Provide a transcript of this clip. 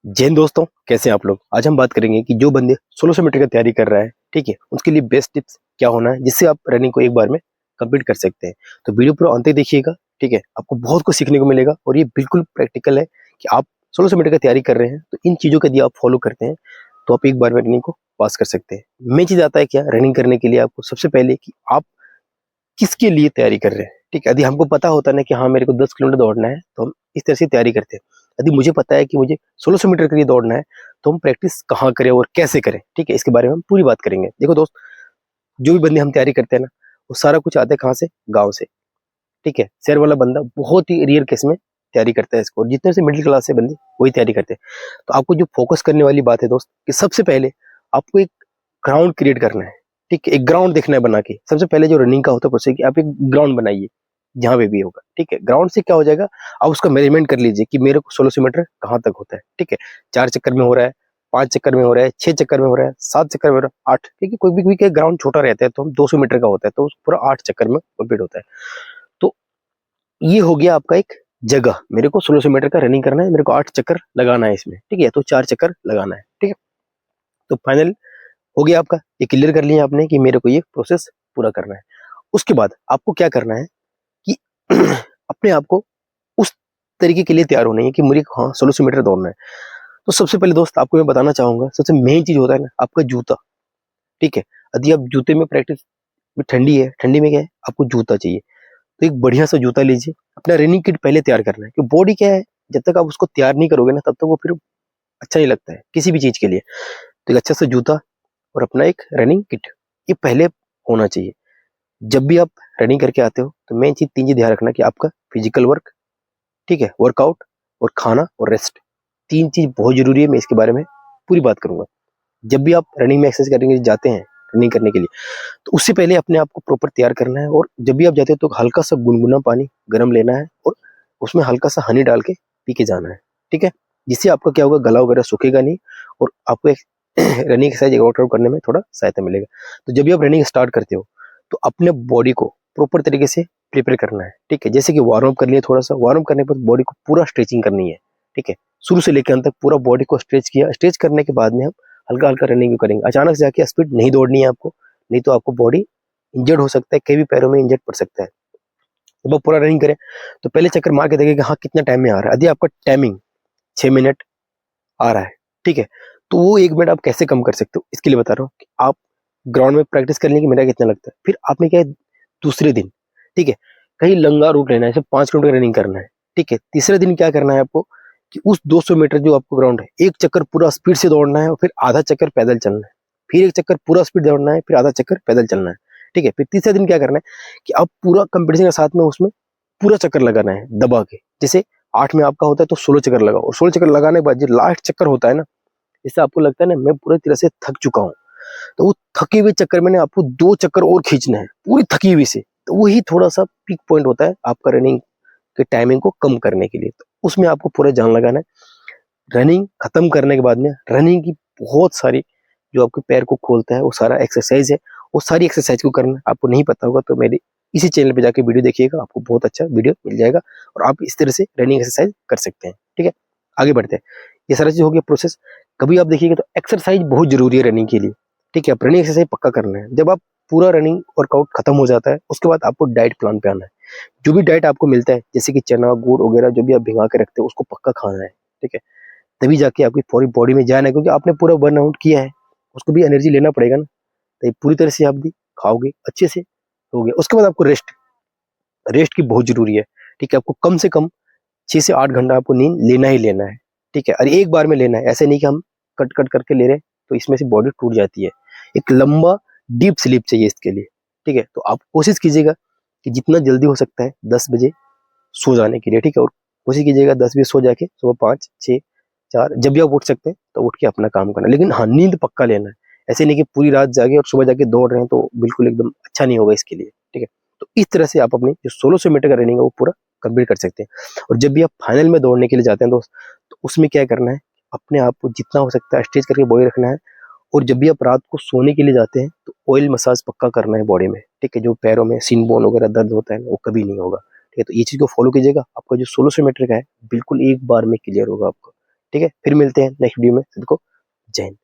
जय हिंद दोस्तों, कैसे हैं आप लोग। आज हम बात करेंगे कि जो बंदे 1600 मीटर की तैयारी कर रहा है, ठीक है, उसके लिए बेस्ट टिप्स क्या होना है जिससे आप रनिंग को एक बार में कंप्लीट कर सकते हैं। तो वीडियो पूरा अंत तक देखिएगा, ठीक है। आपको बहुत कुछ सीखने को मिलेगा और ये बिल्कुल प्रैक्टिकल है कि आप 1600 मीटर की तैयारी कर रहे हैं तो इन चीज़ों को यदि आप फॉलो करते हैं तो आप एक बार में रनिंग को पास कर सकते हैं। मेन चीज़ आता है क्या, रनिंग करने के लिए आपको सबसे पहले कि आप किसके लिए तैयारी कर रहे हैं, ठीक है। यदि हमको पता होता है ना कि हाँ मेरे को 10 किलोमीटर दौड़ना है तो हम इस तरह से तैयारी करते हैं। यदि मुझे पता है कि मुझे 1600 मीटर के लिए दौड़ना है तो हम प्रैक्टिस कहाँ करें और कैसे करें, ठीक है, इसके बारे में हम पूरी बात करेंगे। देखो दोस्त, जो भी बंदे हम तैयारी करते हैं ना, वो सारा कुछ आता है कहाँ से, गाँव से, ठीक है। शहर वाला बंदा बहुत ही रेयर केस में तैयारी करता है इसको, और जितने से मिडिल क्लास से बंदे वही तैयारी करते हैं। तो आपको जो फोकस करने वाली बात है दोस्त, कि सबसे पहले आपको एक ग्राउंड क्रिएट करना है, ठीक है। एक ग्राउंड देखना है बना के। सबसे पहले जो रनिंग का होता है प्रोसेस, कि आप एक ग्राउंड बनाइए जहाँ पे भी होगा, ठीक है। ग्राउंड से क्या हो जाएगा, आप उसका मेजरमेंट कर लीजिए कि मेरे को 1600 मीटर कहाँ तक होता है, ठीक है। 4 चक्कर में हो रहा है, 5 चक्कर में हो रहा है, 6 चक्कर में हो रहा है, 7 चक्कर में हो रहा है, 8, क्योंकि कोई भी ग्राउंड छोटा रहता है तो हम 200 मीटर का होता है तो पूरा 8 चक्कर में कंप्लीट होता है। तो ये हो गया आपका एक जगह, मेरे को 1600 मीटर का रनिंग करना है, मेरे को 8 चक्कर लगाना है इसमें, ठीक है, तो 4 चक्कर लगाना है, ठीक है। तो फाइनल हो गया आपका, ये क्लियर कर लिया आपने कि मेरे को ये प्रोसेस पूरा करना है। उसके बाद आपको क्या करना है कि अपने आप को उस तरीके के लिए तैयार होना है कि मुझे हाँ 1600 मीटर दौड़ना है। तो सबसे पहले दोस्त आपको मैं बताना चाहूंगा, सबसे मेन चीज होता है ना आपका जूता, ठीक है। यदि आप जूते में प्रैक्टिस, ठंडी है, ठंडी में क्या है, आपको जूता चाहिए। तो एक बढ़िया सा जूता लीजिए। अपना रनिंग किट पहले तैयार करना है, क्योंकि बॉडी क्या है, जब तक आप उसको तैयार नहीं करोगे ना तब तक वो फिर अच्छा नहीं लगता है किसी भी चीज के लिए। तो एक अच्छा सा जूता और अपना एक रनिंग किट, ये पहले होना चाहिए। जब भी आप रनिंग करके आते हो तो मेन चीज 3 चीज ध्यान रखना कि आपका फिजिकल वर्क, ठीक है, वर्कआउट और खाना और रेस्ट, 3 चीज बहुत जरूरी है। मैं इसके बारे में पूरी बात करूंगा। जब भी आप रनिंग में एक्सरसाइज करने जाते हैं, रनिंग करने के लिए, तो उससे पहले अपने आप को प्रॉपर तैयार करना है। और जब भी आप जाते हो तो हल्का सा गुनगुना पानी गर्म लेना है और उसमें हल्का सा हनी डाल के पी के जाना है, ठीक है। जिससे आपका क्या होगा, गला वगैरह सूखेगा नहीं और आपको एक रनिंग एक्सरसाइज वर्कआउट करने में थोड़ा सहायता मिलेगा। तो जब भी आप रनिंग स्टार्ट करते हो तो अपने बॉडी को प्रॉपर तरीके से प्रिपेयर करना है, ठीक है। जैसे कि वार्म अप कर लिया, थोड़ा सा वार्म अप करने पर बॉडी को पूरा स्ट्रेचिंग करनी है, ठीक है। शुरू से लेकर अंत तक पूरा बॉडी को स्ट्रेच किया, स्ट्रेच करने के बाद में हम हल्का हल्का रनिंग भी करेंगे। अचानक से जाके स्पीड नहीं दौड़नी है आपको, नहीं तो आपको बॉडी इंजर्ड हो सकता है, कई भी पैरों में इंजर्ड पड़ सकता है। जब आप पूरा रनिंग करें तो पहले चक्कर मार के देखें कि हाँ कितना टाइम में आ रहा है। यदि आपका टाइमिंग 6 मिनट आ रहा है, ठीक है, तो वो 1 मिनट आप कैसे कम कर सकते हो, इसके लिए बता रहा हूँ कि आप ग्राउंड में प्रैक्टिस करने की मेरा कितना लगता है। फिर आपने क्या है, दूसरे दिन, ठीक है, कहीं लंगा रूट लेना है, जैसे 5 किलोमीटर रनिंग करना है, ठीक है। तीसरे दिन क्या करना है आपको कि उस 200 मीटर जो आपको ग्राउंड है, एक चक्कर पूरा स्पीड से दौड़ना है और फिर आधा चक्कर पैदल चलना है। फिर एक चक्कर पूरा स्पीड दौड़ना है, फिर आधा चक्कर पैदल चलना है, ठीक है। फिर तीसरे दिन क्या करना है कि आप पूरा कंपटीशन के साथ में उसमें पूरा चक्कर लगाना है दबा के। जैसे 8 में आपका होता है तो 16 चक्कर लगाओ, और 16 चक्कर लगाने के बाद जो लास्ट चक्कर होता है ना, इससे आपको लगता है ना मैं पूरी तरह से थक चुका हूँ, तो वो थके हुए चक्कर में ना आपको 2 चक्कर और खींचना है पूरी थकी हुई से। तो वही थोड़ा सा पीक पॉइंट होता है आपका रनिंग के टाइमिंग को कम करने के लिए। तो उसमें आपको पूरा जान लगाना है। रनिंग खत्म करने के बाद में रनिंग की बहुत सारी जो आपके पैर को खोलता है वो सारा एक्सरसाइज है, वो सारी एक्सरसाइज को करना है। आपको नहीं पता होगा तो मेरे इसी चैनल पे जाके वीडियो देखिएगा, आपको बहुत अच्छा वीडियो मिल जाएगा और आप इस तरह से रनिंग एक्सरसाइज कर सकते हैं, ठीक है। आगे बढ़ते हैं, ये सारा चीज हो गया प्रोसेस। कभी आप देखिएगा तो एक्सरसाइज बहुत जरूरी है रनिंग के लिए, ठीक है। आप रनिंग एक्सरसाइज पक्का करना है। जब आप पूरा रनिंग वर्कआउट खत्म हो जाता है उसके बाद आपको डाइट प्लान पे आना है। जो भी डाइट आपको मिलता है जैसे कि चना गुड़ वगैरह जो भी आप भिंगा के रखते हो उसको पक्का खाना है, ठीक है। तभी जाके आपकी पूरी बॉडी में जाना है, क्योंकि आपने पूरा बर्नआउट किया है, उसको भी एनर्जी लेना पड़ेगा ना। तो ये पूरी तरह से आप भी खाओगे अच्छे से, हो गया। उसके बाद आपको रेस्ट, रेस्ट की बहुत जरूरी है, ठीक है। आपको कम से कम 6 से 8 घंटा आपको नींद लेना ही लेना है, ठीक है। और एक बार में लेना है, ऐसे नहीं कि हम कट कट करके ले रहे हैं तो इसमें से बॉडी टूट जाती है। एक लंबा डीप स्लीप चाहिए इसके लिए, ठीक है। तो आप कोशिश कीजिएगा कि जितना जल्दी हो सकता है 10 बजे सो जाने के लिए, ठीक है। और कोशिश कीजिएगा 10 बजे सो जाके सुबह 5, 6, 4 जब भी आप उठ सकते हैं तो उठ के अपना काम करना, लेकिन हाँ नींद पक्का लेना है। ऐसे नहीं कि पूरी रात जागे और सुबह जाके दौड़ रहे हैं तो बिल्कुल एकदम अच्छा नहीं होगा इसके लिए, ठीक है। तो इस तरह से आप अपनी जो 1600 मीटर का रनिंग है वो पूरा कंप्लीट कर सकते हैं। और जब भी आप फाइनल में दौड़ने के लिए जाते हैं दोस्त, तो उसमें क्या करना है, अपने आप को जितना हो सकता है स्ट्रेच करके बॉडी रखना है। और जब भी आप रात को सोने के लिए जाते हैं तो ऑयल मसाज पक्का करना है बॉडी में, ठीक है। जो पैरों में सिन बोन वगैरह दर्द होता है वो कभी नहीं होगा, ठीक है। तो ये चीज को फॉलो कीजिएगा, आपका जो 1600 मीटर का है बिल्कुल एक बार में क्लियर होगा आपका। ठीक है, फिर मिलते हैं नेक्स्ट वीडियो में। सबको जय हिंद।